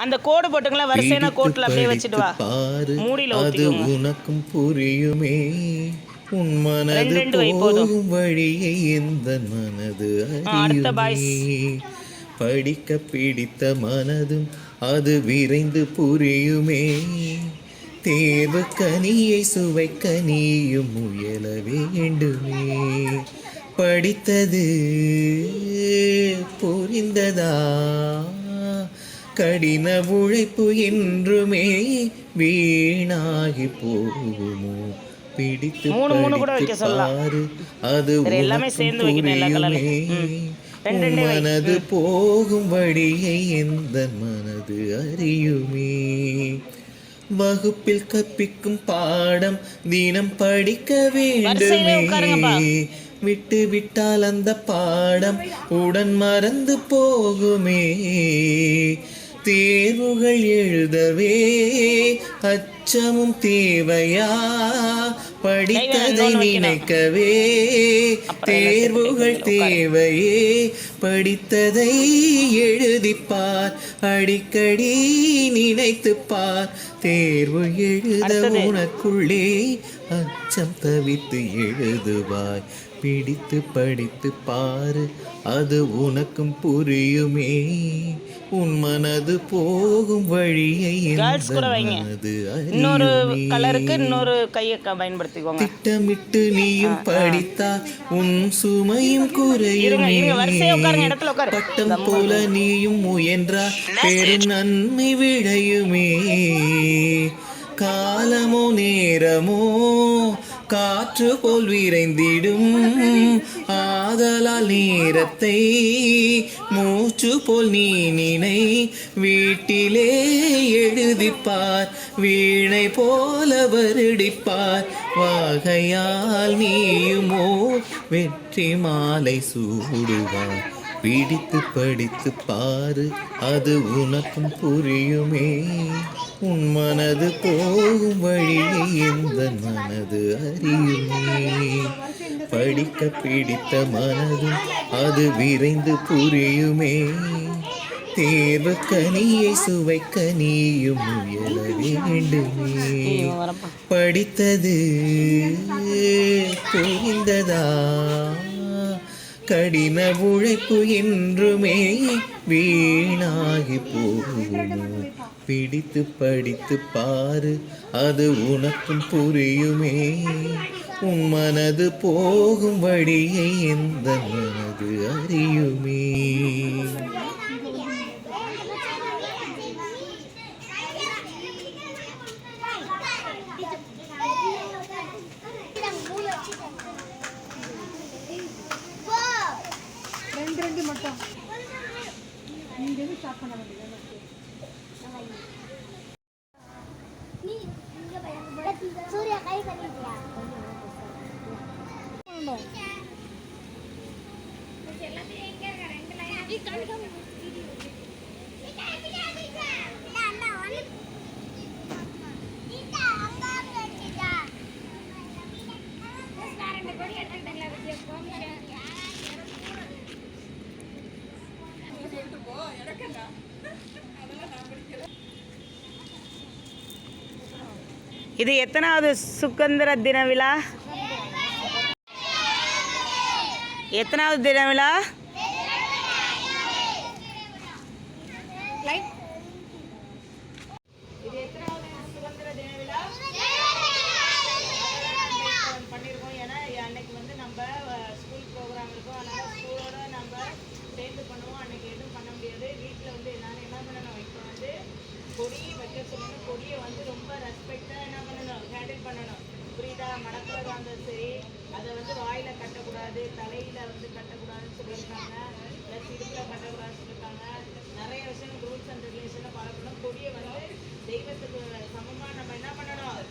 அந்த கோடு போட்டுங்களா வரிசையான கோட்டில் அப்படியே வச்சுட்டு வா. மூடியில் ஊற்றிக்கோங்க. உனக்கும் புரியுமே உன் மனது போகும் வழியை எந்த மனது அறியுமே. படிக்க பிடித்த மனதும் அது விரைந்து புரியுமே. தேர்வு கனியை சுவைக்க நீயும் முயல வேண்டுமே. படித்தது புரிந்ததா? கடின உழைப்பு என்றுமே வீணாகி போகுமோ? பிடித்து படித்து பாரு அது புரியுமே. மனது போகும் வழியை எந்த மனது அறியுமே. வகுப்பில் கற்பிக்கும் பாடம் தினம் படிக்க வேண்டுமே. விட்டு விட்டால் அந்த பாடம் உடன் மறந்து போகுமே. தேர்வுகள் எழுதவே அச்சமும் தேவையா? படித்ததை நினைக்கவே தேர்வுகள் தேவையே. படித்ததை எழுதிப்பார், அடிக்கடி நினைத்துப்பார். தேர்வு எழுத உனக்குள்ளே அச்சம் தவித்து எழுதுவாய். பிடித்து படித்து பாரு அது உனக்கும் புரியுமே. உன் மனது போகும் வழியை திட்டமிட்டு நீயும் படித்தா உன் சுமையும் குறையுமே. பட்டம் போல நீயும் முயன்றா பெரும் நன்மை விளையுமே. காலமோ நேரமோ காற்று போல் விரைந்திடும். ஆதலால் நேரத்தை மூச்சு போல் நீ நினை. வீட்டிலே எழுதிப்பார், வீணை போல வருடிப்பார். வாகையால் நீயுமோ வெற்றி மாலை சூடுவார். பிடித்து படித்து பாரு அது உனக்கும் புரியுமே. உன் மனது போகும் வழியை எந்த மனது அறியுமே. படிக்க பிடித்த மனதும் அது விரைந்து புரியுமே. தேர்வு கனியை சுவைக்க நீயும் முயல வேண்டுமே. படித்தது புரிந்ததா? கடின உழைப்பு என்றுமே வீணாகி போகுமோ? பிடித்து படித்து பாரு அது உனக்கும் புரியுமே. உன் மனது போகும் வழியை எந்த மனது அறியுமே. ரெண்டு மட்டும் நீங்க எது ஸ்டார்ட் பண்ண வேண்டியது? சூர்யா கை பண்ணிட்டியா? எல்லாத்தையும் எங்க இருக்க ரெண்டு லைன் நீ காமிக்காம இது எத்தனாவது சுதந்திர தின விழா? எத்தனாவது தின விழா? இது எத்தனாவது சுதந்திர தின விழா பண்ணியிருக்கோம். ஏன்னா அன்னைக்கு வந்து நம்ம ஸ்கூல் ப்ரோக்ராம் இருக்கும். அதனால் ஸ்கூலோட நம்ம சேர்ந்து பண்ணுவோம். அன்னைக்கு எதுவும் பண்ண முடியாது. வீட்டில் வந்து நான் என்ன பண்ணணும், இப்போ வந்து கொடி வைக்க சொல்லணும். கொடியை வந்து ரொம்ப ரெஸ்பெக்டாக என்ன பண்ணணும், ஹேண்டில் பண்ணணும். புரியுதா? மடக்கிறதா இருந்தாலும் சரி, அதை வந்து வாயில் கட்டக்கூடாது, தலையில் வந்து கட்டக்கூடாதுன்னு சொல்லியிருக்காங்க. ப்ளஸ் இடுப்பில் கட்டக்கூடாதுன்னு சொல்லியிருக்காங்க. நிறைய விஷயம் ரூல்ஸ் அண்ட் ரெகுலேஷனை ஃபாலோ பண்ணணும். கொடியை வந்து தெய்வத்துக்கு சமமாக நம்ம என்ன பண்ணணும்,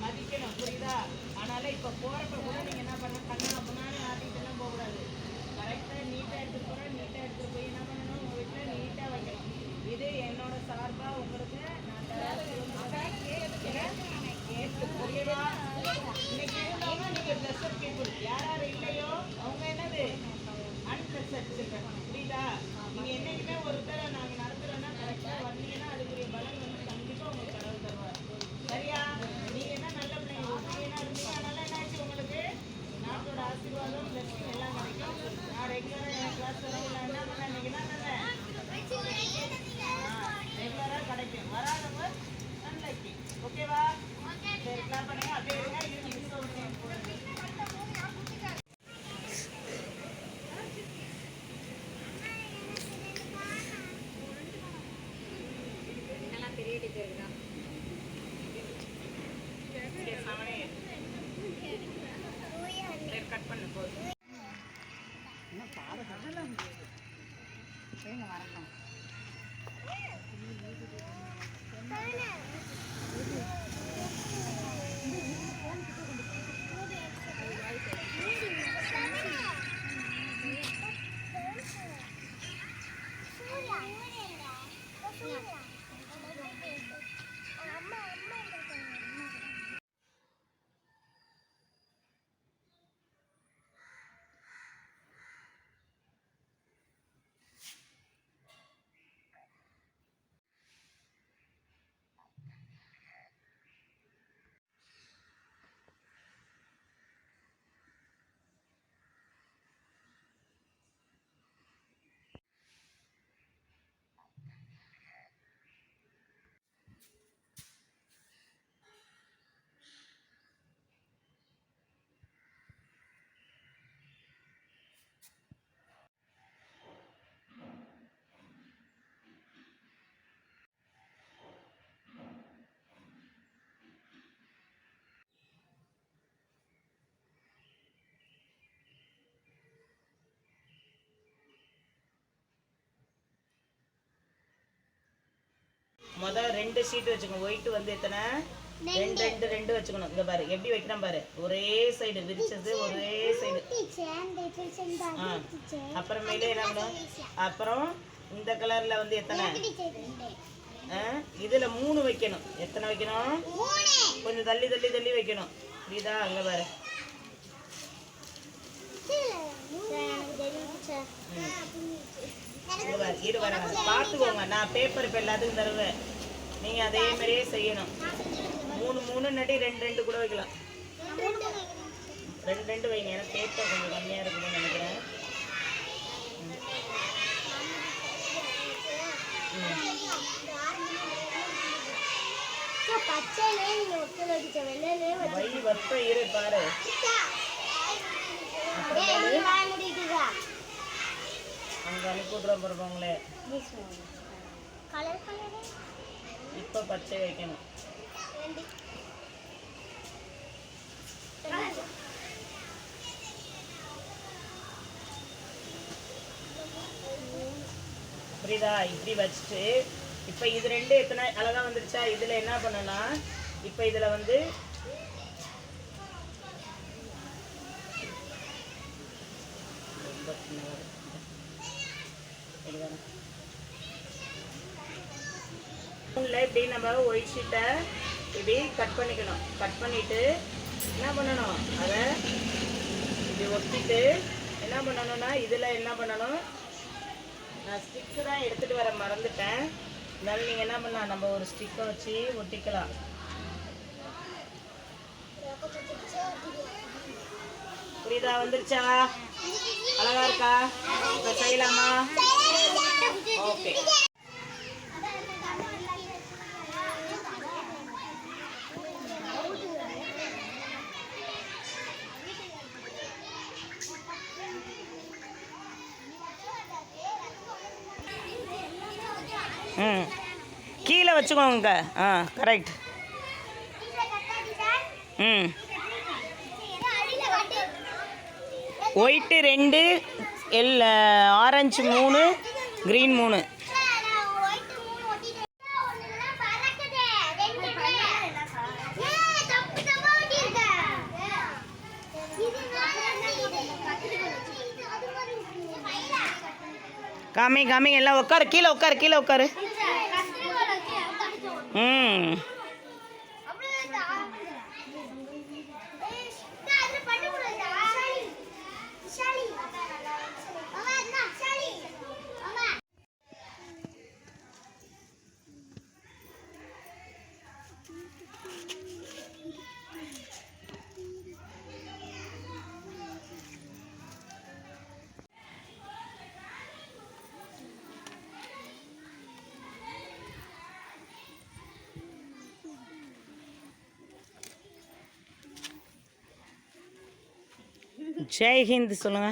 மதிக்கணும். புரியுதா? அதனால் இப்போ போகிறப்ப கூட நீங்கள் என்ன பண்ணணும், கண்ணு அப்படின்னா ஆட்டிகிட்டுலாம் போகக்கூடாது. கரெக்டாக நீட்டாக எடுத்துகிட்டு போகிறோம். நீட்டாக எடுத்துகிட்டு போய் என்ன பண்ணணும், உங்கள் வீட்டில் நீட்டாக வைக்கணும். இது என்னோட சார்பாக உங்களுக்கு நான் கேட்டு புரியவா? இன்னைக்கு இருந்தவங்க நீங்கள் ப்ளஸர் பீப்புள். யார் யார் இல்லையோ அவங்க என்னது அன்பிளஸர் சில்ட்ரன். புரியுதா? நீங்கள் என்றைக்குமே ஒருத்தரை நாங்கள் நடத்துகிறோன்னா இங்கே செவனே கட் பண்ணு போதும். முதல் 2 ஷீட் வச்சுக்கணும். ஒயிட் வந்து எத்தனை? 2 வச்சுக்கணும். இங்க பாரு எப்படி வைக்கிறேன் பாரு. ஒரே சைடு விரிச்சது ஒரே சைடு. அப்புறமேலே என்ன பண்ணணும்? அப்புறம் இந்த கலர்ல வந்து எத்தனை? இதுல 3 வைக்கணும். எத்தனை வைக்கணும்? கொஞ்சம் தள்ளி தள்ளி தள்ளி வைக்கணும். புரியுதா? அங்க பாரு. இரு வர பார்த்துக்கோங்க. நான் பேப்பர் இப்போ எல்லாத்துக்கும் தருவேன். நீங்கள் அதே மாதிரியே செய்யணும். 3 நட்டி 2 கூட வைக்கலாம். 2 வைங்க. ஏன்னா பேப்பர் கொஞ்சம் கம்மியாக இருக்குதுன்னு நினைக்கிறேன். வை வப்ப இரு பாரு. அங்கே அனுப்பிவிட்றோம் பாருங்களே. இப்போ பச்சை வைக்கணும். புரியுதா? இப்படி வச்சுட்டு இப்போ இது 2 எத்தனை அழகாக வந்துருச்சா? இதில் என்ன பண்ணலாம்? இப்போ இதில் வந்து இப்படி நம்ம ஒயிட் ஷீட்டை இப்படி கட் பண்ணிக்கணும். கட் பண்ணிவிட்டு என்ன பண்ணணும்? அதை இப்படி ஒட்டிட்டு என்ன பண்ணணும்னா இதில் என்ன பண்ணணும்? நான் ஸ்டிக்கு தான் எடுத்துகிட்டு வர மறந்துட்டேன். அதனால நீங்கள் என்ன பண்ணலாம்? நம்ம ஒரு ஸ்டிக்கை வச்சு ஒட்டிக்கலாம். புரியுதா? வந்துருச்சா? அழகா இருக்கா? இப்போ செய்யலாமா? ஓகே. கீழே வச்சுக்கோங்க. கரெக்ட். White 2, orange 3, green 3. காமிங்க எல்லாம் உட்காரு. கீழே உட்காரு. ஜெய் ஹிந்த் சொல்லுங்க.